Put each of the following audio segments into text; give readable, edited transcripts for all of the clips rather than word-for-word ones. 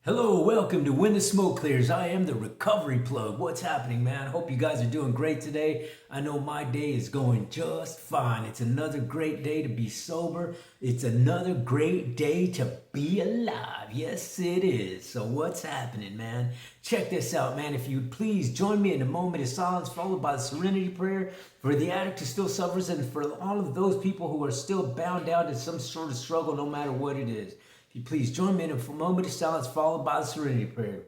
Hello, welcome to When the Smoke Clears. I am the recovery plug. What's happening, man? Hope you guys are doing great today. I know my day is going just fine. It's another great day to be sober. It's another great day to be alive. Yes, it is. So what's happening, man? Check this out, man. If you'd please join me in a moment of silence followed by the serenity prayer for the addict who still suffers and for all of those people who are still bound down to some sort of struggle no matter what it is. If you please join me in a moment of silence followed by the serenity prayer.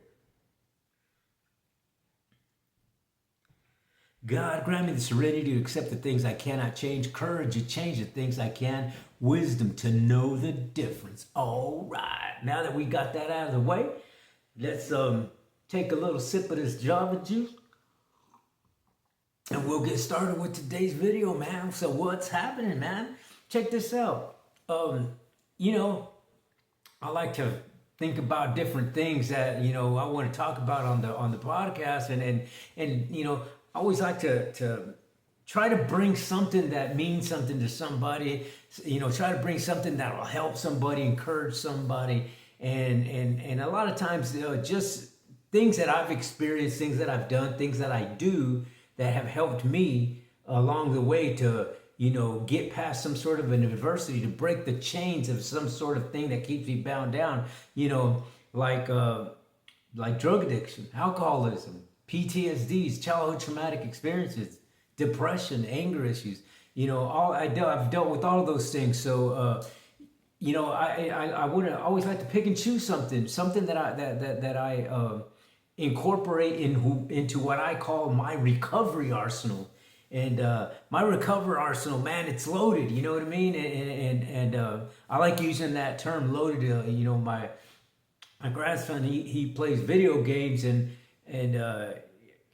God, grant me the serenity to accept the things I cannot change, courage to change the things I can, wisdom to know the difference. All right, now that we got that out of the way, let's take a little sip of this Java juice and we'll get started with today's video, man. So what's happening, man? Check this out. You know, I like to think about different things that I want to talk about on the podcast, and I always like to try to bring something that means something to somebody. Try to bring something that will help somebody, encourage somebody, and a lot of times just things that I've experienced, things that I've done, things that I do that have helped me along the way to get past some sort of an adversity, to break the chains of some sort of thing that keeps me bound down, like drug addiction, alcoholism, PTSDs, childhood traumatic experiences, depression, anger issues. I've dealt with all of those things. So, I would always like to pick and choose something that I incorporate into what I call my recovery arsenal. And my recovery arsenal, man, it's loaded. You know what I mean? And I like using that term, loaded. My grandson, he plays video games, and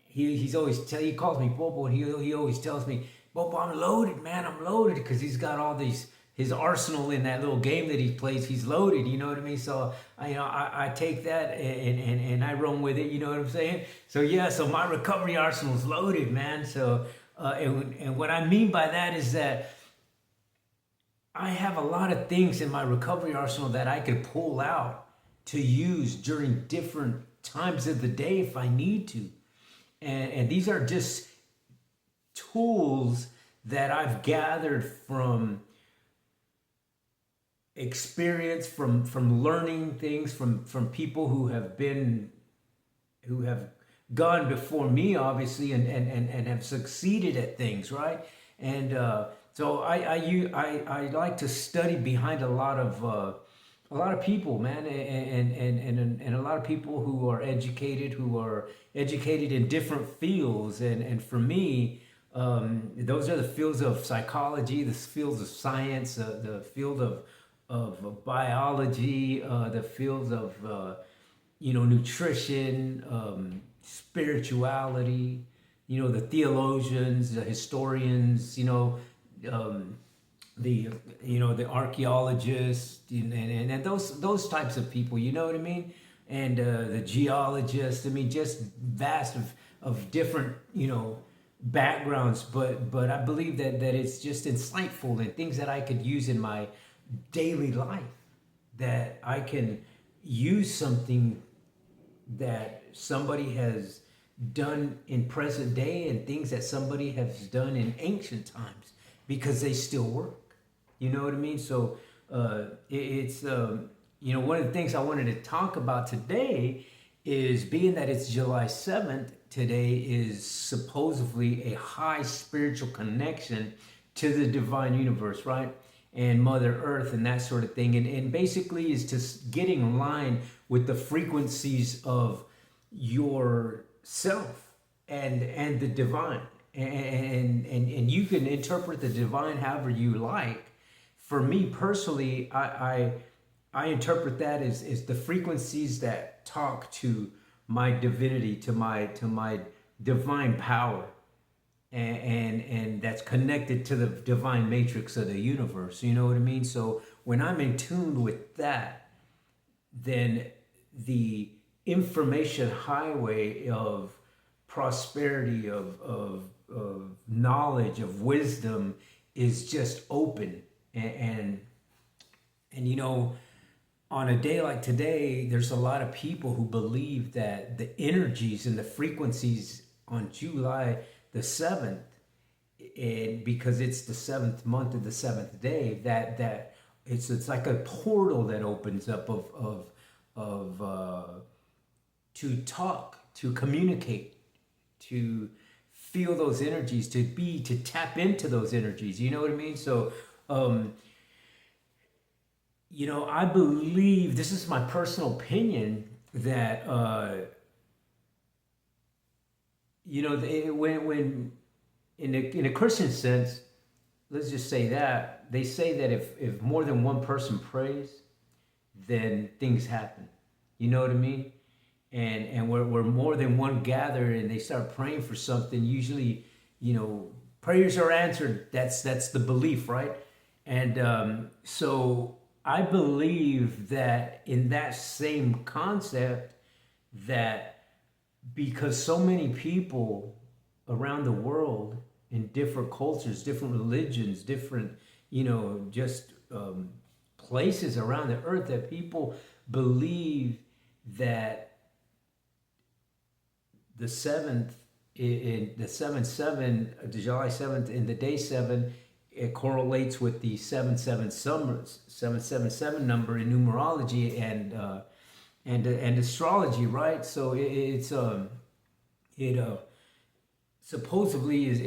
he calls me Bobo, and he always tells me, Bobo, I'm loaded, man, I'm loaded, because he's got all his arsenal in that little game that he plays. He's loaded, you know what I mean? So I take that and I run with it. You know what I'm saying? So yeah, so my recovery arsenal is loaded, man. So. And what I mean by that is that I have a lot of things in my recovery arsenal that I could pull out to use during different times of the day if I need to. And these are just tools that I've gathered from experience, from learning things, from people who have gone before me, obviously, and have succeeded at things, right? And so I like to study behind a lot of people, man, and a lot of people who are educated in different fields, and for me, those are the fields of psychology, the fields of science, the field of biology, the fields of nutrition, spirituality, the theologians, the historians, the archaeologists, and those types of people, you know what I mean? And the geologists, I mean, just vast of different, backgrounds, but I believe that it's just insightful and things that I could use in my daily life, that I can use something that somebody has done in present day and things that somebody has done in ancient times, because they still work. You know what I mean? So it's one of the things I wanted to talk about today is, being that it's July 7th, today is supposedly a high spiritual connection to the divine universe, right? And Mother Earth and that sort of thing. And basically is to getting in line with the frequencies of yourself and the divine. And you can interpret the divine however you like. For me personally, I interpret that as the frequencies that talk to my divinity, to my divine power. And that's connected to the divine matrix of the universe. You know what I mean? So when I'm in tune with that, then the information highway of prosperity, of knowledge, of wisdom is just open. And on a day like today, there's a lot of people who believe that the energies and the frequencies on July the 7th, and because it's the 7th month of the 7th day, that it's like a portal that opens up of to talk, to communicate, to feel those energies, to tap into those energies. You know what I mean? So, I believe, this is my personal opinion, that when in a Christian sense, let's just say that they say that if more than one person prays, then things happen. You know what I mean? And where more than one gather and they start praying for something, usually, prayers are answered. That's the belief, right? And so I believe that in that same concept, that because so many people around the world in different cultures, different religions, different, just places around the earth, that people believe that the 7th, in the 7/7, the July 7th, in the day 7, it correlates with the 777 number in numerology and astrology, right? So it's supposedly is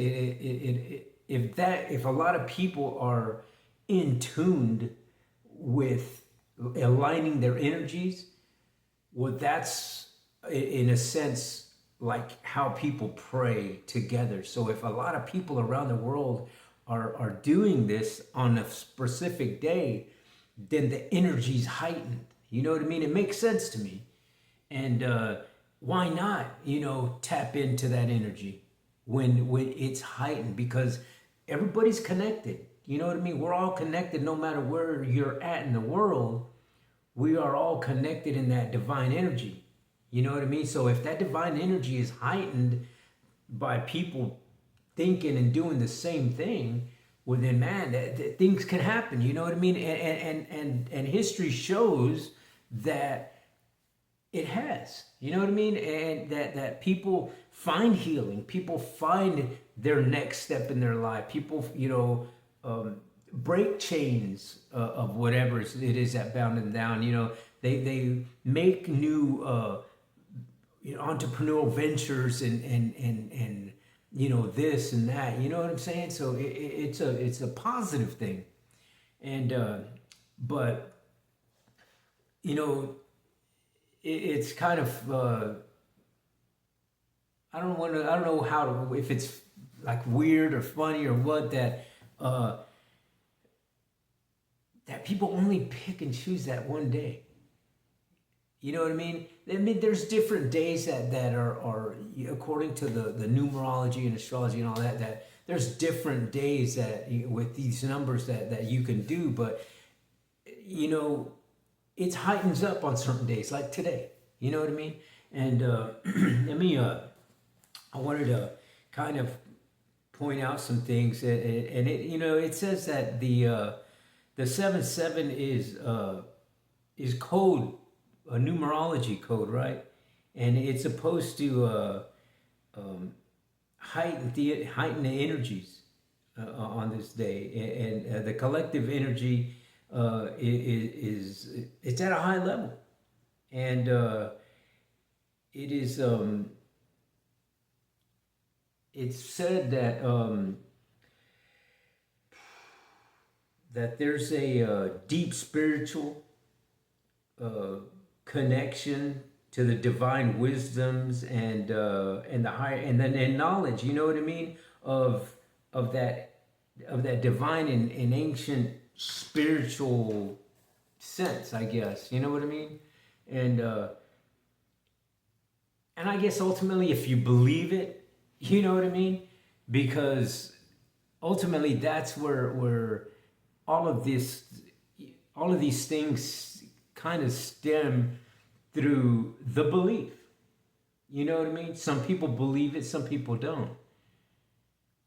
if a lot of people are in tuned with aligning their energies, well, that's in a sense like how people pray together. So if a lot of people around the world are doing this on a specific day, then the energy's heightened. You know what I mean? It makes sense to me. And why not, tap into that energy when it's heightened? Because everybody's connected. You know what I mean? We're all connected no matter where you're at in the world. We are all connected in that divine energy. You know what I mean? So if that divine energy is heightened by people thinking and doing the same thing, well then, man, that things can happen. You know what I mean? And history shows that it has. You know what I mean? And that people find healing. People find their next step in their life. People, break chains of whatever it is that bound them down. They make new entrepreneurial ventures and this and that. You know what I'm saying? So it's a positive thing, and but it's kind of I don't know how to, if it's like weird or funny or what, that that people only pick and choose that one day. You know what I mean? There's different days that are according to the numerology and astrology and all that there's different days that with these numbers that you can do, but it heightens up on certain days, like today. You know what I mean? And I wanted to kind of point out some things, and it says that the 7/7 is code, a numerology code, right? And it's supposed to heighten the energies on this day, and the collective energy is it's at a high level, and it is it's said that that there's a deep spiritual connection to the divine wisdoms and the higher and knowledge. You know what I mean, of that divine and ancient spiritual sense, I guess. You know what I mean? And I guess ultimately, if you believe it, you know what I mean, because ultimately that's where all of these things kind of stem through the belief. You know what I mean? Some people believe it, some people don't.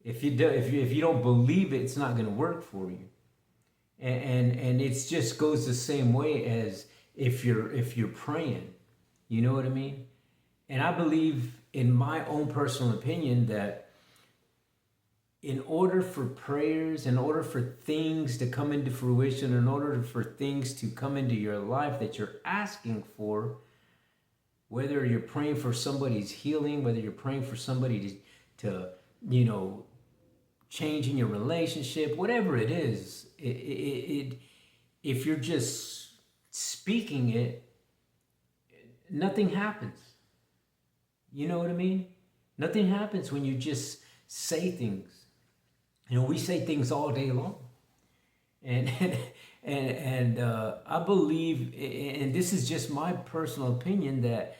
If you don't believe it, it's not going to work for you. And it just goes the same way as if you're praying. You know what I mean? And I believe, in my own personal opinion, that in order for prayers, in order for things to come into fruition, in order for things to come into your life that you're asking for, whether you're praying for somebody's healing, whether you're praying for somebody to change in your relationship, whatever it is, if you're just speaking it, nothing happens. You know what I mean? Nothing happens when you just say things. We say things all day long, and I believe, and this is just my personal opinion, that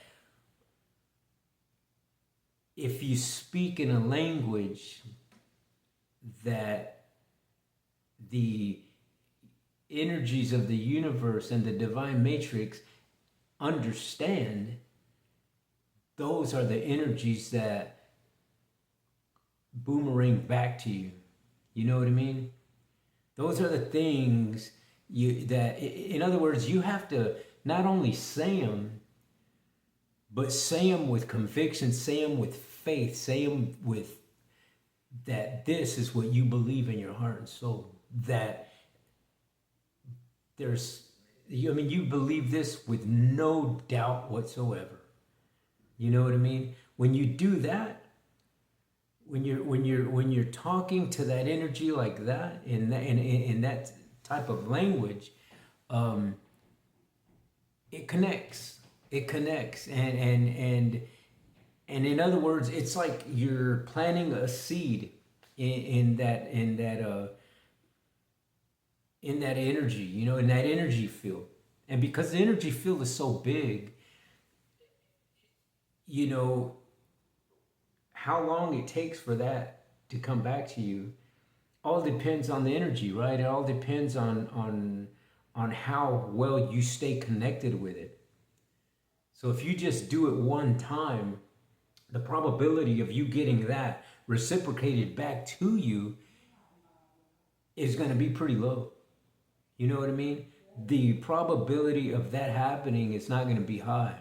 if you speak in a language that the energies of the universe and the divine matrix understand, those are the energies that boomerang back to you. You know what I mean? Those are the things in other words, you have to not only say them, but say them with conviction, say them with faith, say them with that this is what you believe in your heart and soul. That you believe this with no doubt whatsoever. You know what I mean? When you do that, when you're talking to that energy like that, in that type of language, it connects. It connects, and in other words, it's like you're planting a seed in that energy, in that energy field. And because the energy field is so big, how long it takes for that to come back to you all depends on the energy, right? It all depends on how well you stay connected with it. So if you just do it one time, the probability of you getting that reciprocated back to you is going to be pretty low. You know what I mean? The probability of that happening is not going to be high.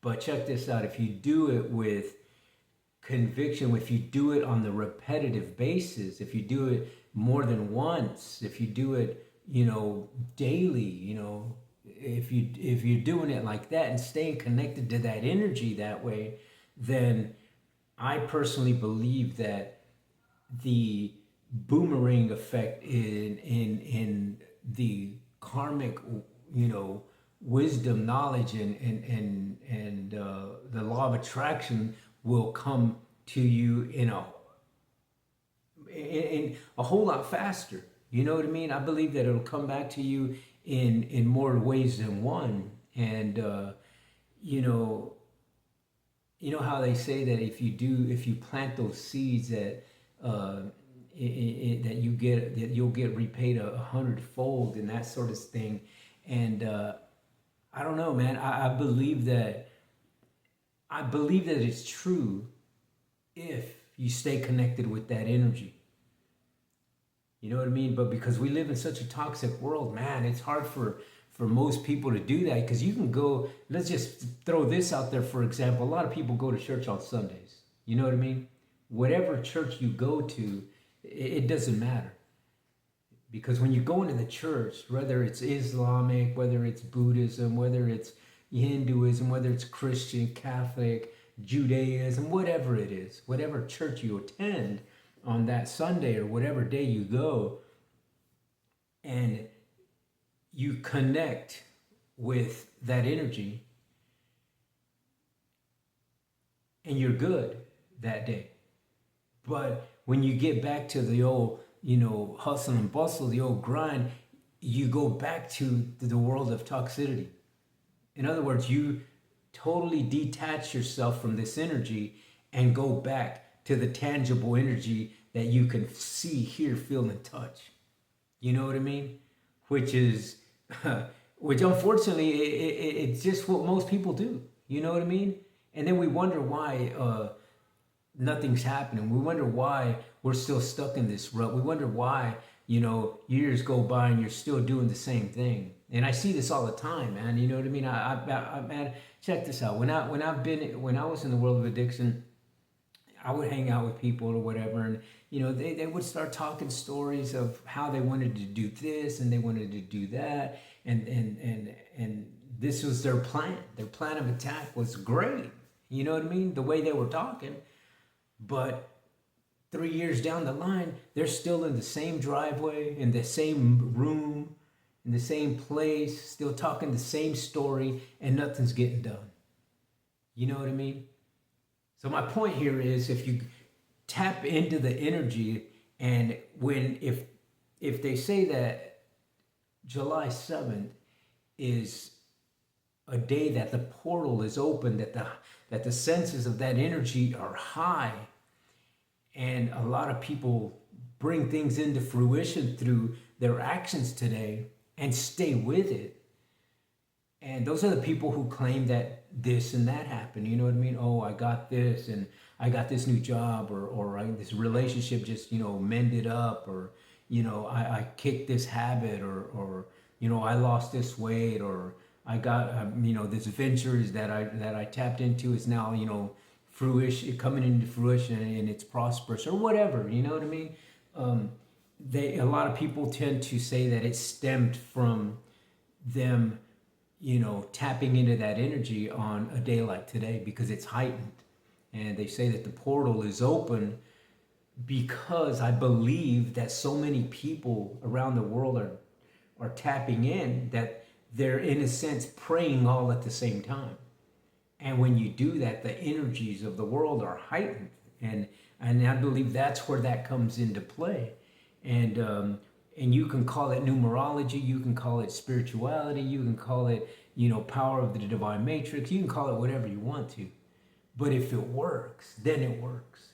But check this out. If you do it with conviction, if you do it on the repetitive basis, if you do it more than once, if you do it, daily, if you're doing it like that and staying connected to that energy that way, then I personally believe that the boomerang effect in the karmic, wisdom, knowledge, and the law of attraction will come to you in a whole lot faster. You know what I mean? I believe that it'll come back to you in more ways than one. And how they say that if you plant those seeds, that that you'll get repaid 100-fold and that sort of thing. And I don't know, man. I believe that it's true if you stay connected with that energy. You know what I mean? But because we live in such a toxic world, man, it's hard for most people to do that, because you can go, let's just throw this out there, for example. A lot of people go to church on Sundays. You know what I mean? Whatever church you go to, it doesn't matter. Because when you go into the church, whether it's Islamic, whether it's Buddhism, whether it's Hinduism, whether it's Christian, Catholic, Judaism, whatever it is, whatever church you attend on that Sunday or whatever day you go, and you connect with that energy, and you're good that day. But when you get back to the old, hustle and bustle, the old grind, you go back to the world of toxicity. In other words, you totally detach yourself from this energy and go back to the tangible energy that you can see, hear, feel, and touch. You know what I mean? Which unfortunately, it's just what most people do. You know what I mean? And then we wonder why nothing's happening. We wonder why we're still stuck in this rut. We wonder why, years go by and you're still doing the same thing. And I see this all the time, man. You know what I mean? Man, check this out. When I was in the world of addiction, I would hang out with people or whatever, and they would start talking stories of how they wanted to do this and they wanted to do that, and this was their plan. Their plan of attack was great. You know what I mean? The way they were talking, but 3 years down the line, they're still in the same driveway, in the same room, in the same place, still talking the same story, and nothing's getting done. You know what I mean? So my point here is, if you tap into the energy, and if they say that July 7th is a day that the portal is open, that the senses of that energy are high, and a lot of people bring things into fruition through their actions today and stay with it. And those are the people who claim that this and that happened. You know what I mean? Oh, I got this, and I got this new job, or this relationship just, mended up, or, I kicked this habit, or I lost this weight, or I got, this ventures that I tapped into is now, fruition, coming into fruition, and it's prosperous, or whatever. You know what I mean? A lot of people tend to say that it stemmed from them, tapping into that energy on a day like today because it's heightened. And they say that the portal is open because I believe that so many people around the world are tapping in, that they're in a sense praying all at the same time. And when you do that, the energies of the world are heightened. And I believe that's where that comes into play. And you can call it numerology, you can call it spirituality, you can call it, power of the divine matrix, you can call it whatever you want to. But if it works, then it works.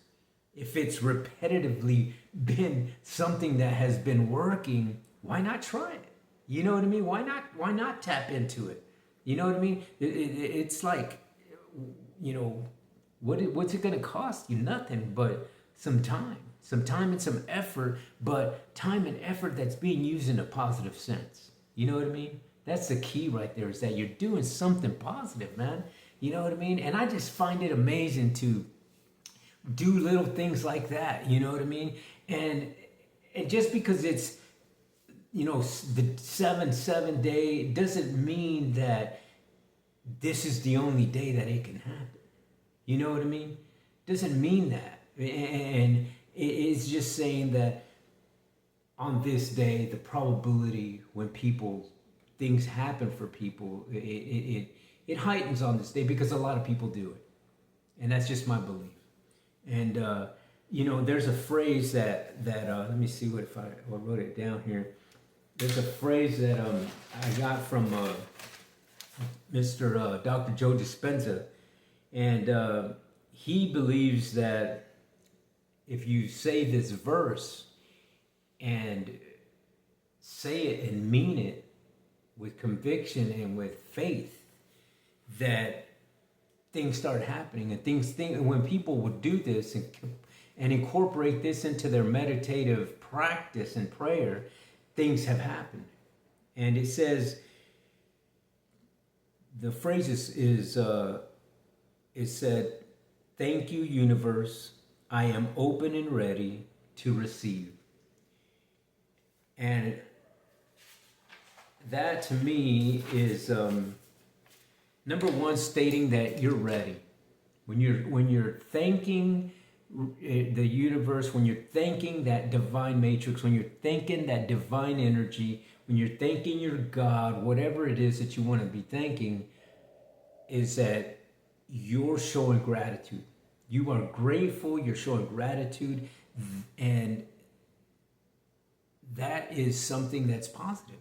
If it's repetitively been something that has been working, why not try it? You know what I mean? Why not tap into it? You know what I mean? It's like, what's it going to cost you? Nothing but some time and some effort, but time and effort that's being used in a positive sense. You know what I mean? That's the key right there, is that you're doing something positive, man. You know what I mean? And I just find it amazing to do little things like that. You know what I mean? And just because it's, the 7-7 day doesn't mean that this is the only day that it can happen. You know what I mean? Doesn't mean that. And it's just saying that on this day, the probability when things happen for people, it heightens on this day because a lot of people do it. And that's just my belief. And, there's a phrase that let me see if I wrote it down here. There's a phrase that I got from Mr. Dr. Joe Dispenzas. And he believes that if you say this verse and say it and mean it with conviction and with faith, that things start happening. And when people would do this and incorporate this into their meditative practice and prayer, things have happened. And it says, the phrase is it said, "Thank you, universe. I am open and ready to receive." And that to me is number one, stating that you're ready. When you're thanking the universe, when you're thanking that divine matrix, when you're thanking that divine energy, when you're thanking your God, whatever it is that you want to be thanking, is that you're showing gratitude. You are grateful, you're showing gratitude, and that is something that's positive.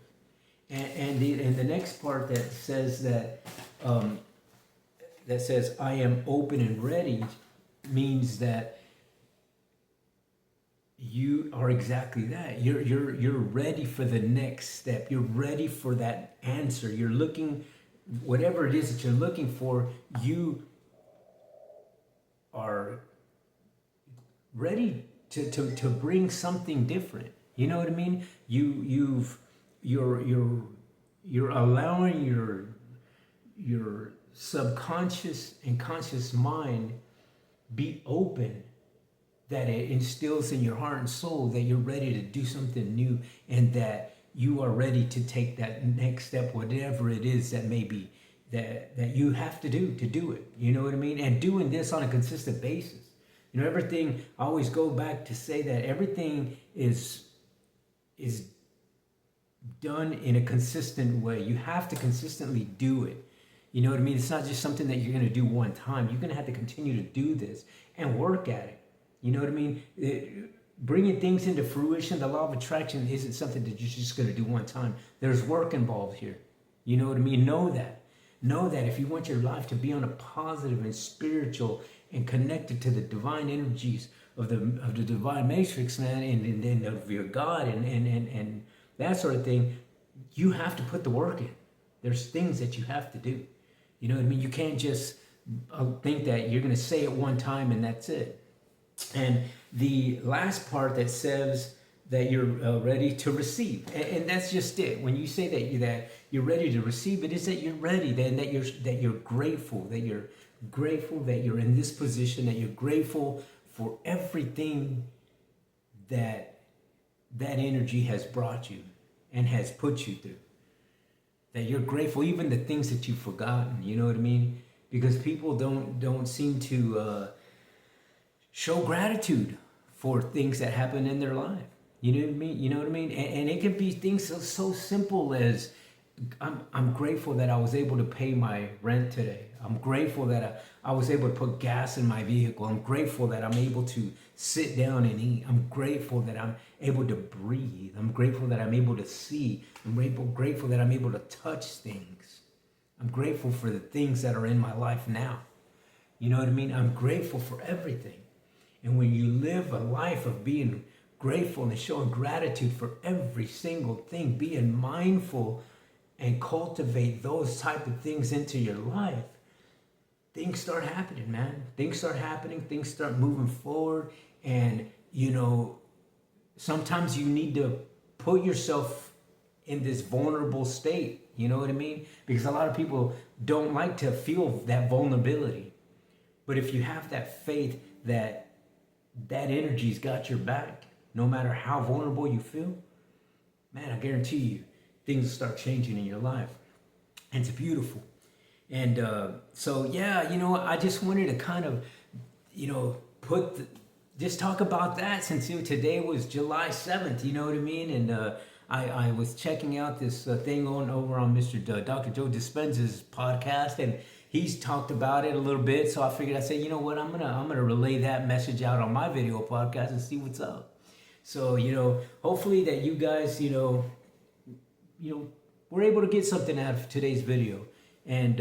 And the next part that says that says I am open and ready means that you are exactly that. You're ready for the next step. You're ready for that answer. You're looking, whatever it is that you're looking for, you are ready to bring something different. You know what I mean? You're you're allowing your subconscious and conscious mind be open, that it instills in your heart and soul that you're ready to do something new, and that you are ready to take that next step, whatever it is that may be that you have to do it. You know what I mean? And doing this on a consistent basis. You know, everything, I always go back to say that everything is done in a consistent way. You have to consistently do it. You know what I mean? It's not just something that you're going to do one time. You're going to have to continue to do this and work at it. You know what I mean? Bringing things into fruition, the law of attraction isn't something that you're just going to do one time. There's work involved here. You know what I mean? Know that. Know that if you want your life to be on a positive and spiritual and connected to the divine energies of the divine matrix, man, and of your God and that sort of thing, you have to put the work in. There's things that you have to do. You know what I mean? You can't just think that you're going to say it one time and that's it. And the last part that says that you're ready to receive, and that's just it. When you say that you're ready to receive, it is that you're ready, then that you're grateful, that you're in this position, that you're grateful for everything that energy has brought you and has put you through. That you're grateful, even the things that you've forgotten. You know what I mean? Because people don't seem to show gratitude for things that happen in their life. You know what I mean? You know what I mean? And it can be things so simple as, I'm grateful that I was able to pay my rent today. I'm grateful that I was able to put gas in my vehicle. I'm grateful that I'm able to sit down and eat. I'm grateful that I'm able to breathe. I'm grateful that I'm able to see. I'm grateful that I'm able to touch things. I'm grateful for the things that are in my life now. You know what I mean? I'm grateful for everything. And when you live a life of being grateful and showing gratitude for every single thing, being mindful and cultivate those type of things into your life, things start happening, man. Things start happening. Things start moving forward. And, you know, sometimes you need to put yourself in this vulnerable state. You know what I mean? Because a lot of people don't like to feel that vulnerability. But if you have that faith that energy's got your back, no matter how vulnerable you feel, man, I guarantee you, things will start changing in your life. And it's beautiful. And so, yeah, you know, I just wanted to kind of, you know, just talk about that, since today was July 7th, you know what I mean? And I was checking out this thing over on Dr. Joe Dispenzas podcast, and he's talked about it a little bit. So I figured, I said, you know what, I'm gonna relay that message out on my video podcast and see what's up. So, you know, hopefully that you guys, you know, were able to get something out of today's video. And,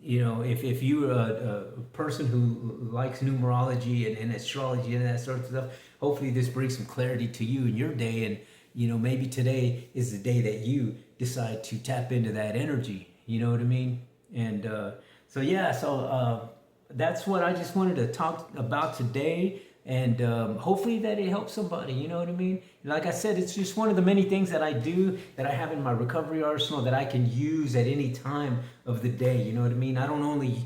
you know, if you're a person who likes numerology and astrology and that sort of stuff, hopefully this brings some clarity to you in your day. And, you know, maybe today is the day that you decide to tap into that energy. You know what I mean? And so, yeah, so that's what I just wanted to talk about today. And hopefully that it helps somebody, you know what I mean? Like I said, it's just one of the many things that I do, that I have in my recovery arsenal, that I can use at any time of the day, you know what I mean? I don't only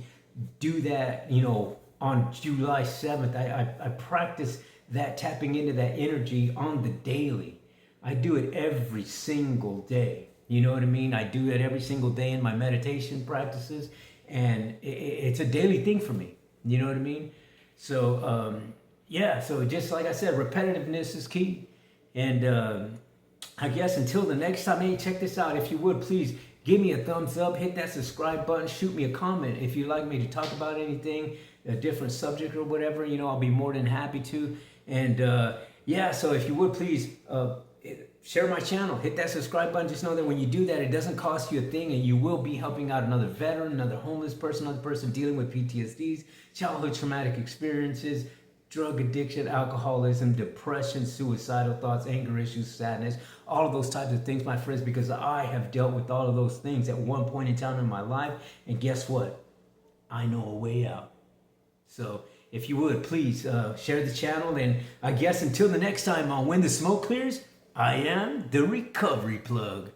do that, you know, on July 7th. I practice that, tapping into that energy on the daily. I do it every single day, you know what I mean? I do it every single day in my meditation practices, and it's a daily thing for me, you know what I mean? So, yeah, so just like I said, repetitiveness is key. And I guess until the next time, hey, check this out. If you would, please give me a thumbs up, hit that subscribe button, shoot me a comment. If you'd like me to talk about anything, a different subject or whatever, you know, I'll be more than happy to. And yeah, so if you would, please share my channel, hit that subscribe button. Just know that when you do that, it doesn't cost you a thing, and you will be helping out another veteran, another homeless person, another person dealing with PTSDs, childhood traumatic experiences, drug addiction, alcoholism, depression, suicidal thoughts, anger issues, sadness, all of those types of things, my friends, because I have dealt with all of those things at one point in time in my life. And guess what? I know a way out. So if you would, please share the channel. And I guess until the next time on When the Smoke Clears, I am the Recovery Plug.